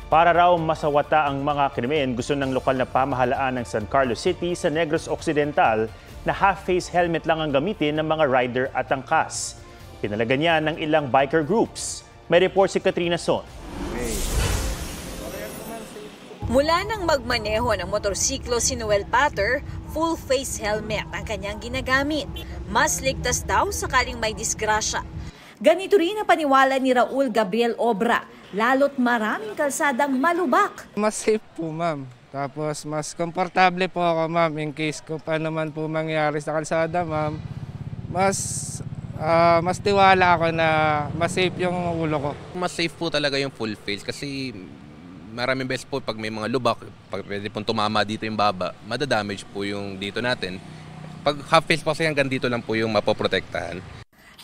Para raw masawata ang mga krimen, gusto ng lokal na pamahalaan ng San Carlos City sa Negros Occidental na half-face helmet lang ang gamitin ng mga rider at angkas. Pinalagan niya ng ilang biker groups. May report si Katrina Son. Mula nang magmaneho ng motorsiklo si Noel Pater, full-face helmet ang kanyang ginagamit. Mas ligtas daw sakaling may disgrasya. Ganito rin ang paniwala ni Raul Gabriel Obra, lalo't maraming kalsadang malubak. Mas safe po, ma'am. Tapos mas komportable po ako, ma'am, in case ko pa naman po mangyari sa kalsada, ma'am. Mas tiwala ako na mas safe yung ulo ko. Mas safe po talaga yung full face kasi maraming beses po pag may mga lubak, pag pwede pong tumama dito yung baba, madadamage po yung dito natin. Pag half face po kasi hanggang dito lang po yung mapoprotektahan.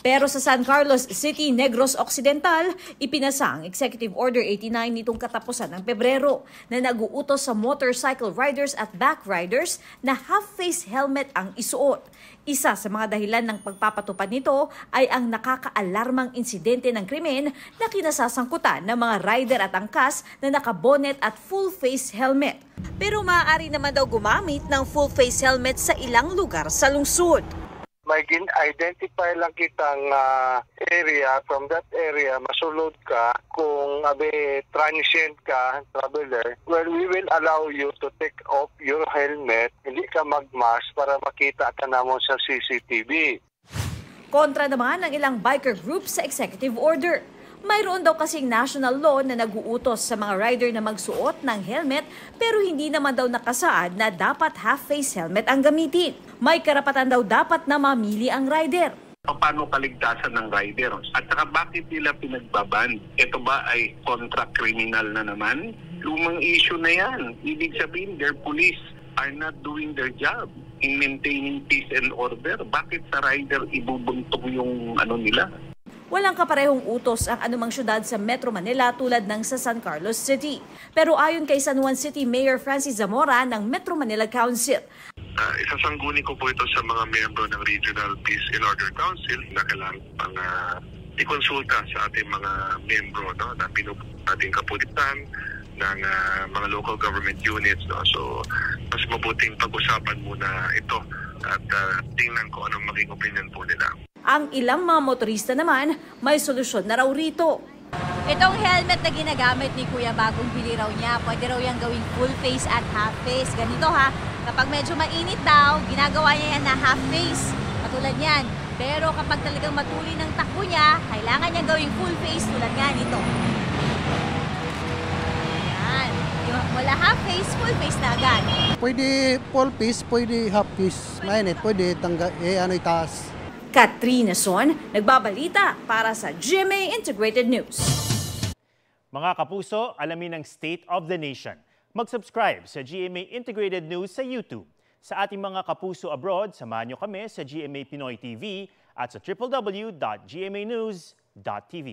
Pero sa San Carlos City, Negros Occidental, ipinasa ang Executive Order 89 nitong katapusan ng Pebrero na nag-uutos sa motorcycle riders at back riders na half-face helmet ang isuot. Isa sa mga dahilan ng pagpapatupad nito ay ang nakakaalarmang insidente ng krimen na kinasasangkutan ng mga rider at angkas na nakabonet at full-face helmet. Pero maaari naman daw gumamit ng full-face helmet sa ilang lugar sa lungsod. May identify lang kitang area, from that area, masulod ka, kung transient ka, traveler, well, we will allow you to take off your helmet, hindi ka mag-mask para makita ka namon sa CCTV. Kontra naman ang ilang biker groups sa executive order. Mayroon daw kasing national law na nag-uutos sa mga rider na magsuot ng helmet pero hindi naman daw nakasaad na dapat half-face helmet ang gamitin. May karapatan daw dapat na mamili ang rider. Paano kaligtasan ng rider? At saka bakit nila pinagbaban? Ito ba ay kontra-kriminal na naman? Lumang issue na yan. Ibig sabihin, their police are not doing their job in maintaining peace and order. Bakit sa rider ibubuntong yung nila? Walang kaparehong utos ang anumang syudad sa Metro Manila tulad ng sa San Carlos City. Pero ayon kay San Juan City Mayor Francis Zamora ng Metro Manila Council, isasangguni ko po ito sa mga miyembro ng Regional Peace and Order Council na kailangan pang ikonsulta sa ating mga miyembro na ating kapulitan ng mga local government units. So, mas mabuting pag-usapan muna ito at tingnan ko anong maging opinion po nila. Ang ilang mga motorista naman may solusyon na raw rito. Itong helmet na ginagamit ni Kuya bagong bili raw niya, pwede raw yung gawing full face at half face. Ganito ha, kapag medyo mainit daw, ginagawa niya yan na half face. Katulad yan. Pero kapag talagang matuloy ng takbo niya, kailangan niya gawing full face tulad nga nito. Yan. Wala half face, full face na agad. Pwede full face, pwede half face. Mainit, pwede itaas. Katrina Son, nagbabalita para sa GMA Integrated News. Mga kapuso, alamin ang State of the Nation. Mag-subscribe sa GMA Integrated News sa YouTube. Sa ating mga kapuso abroad, samahan niyo kami sa GMA Pinoy TV at sa www.gmanews.tv.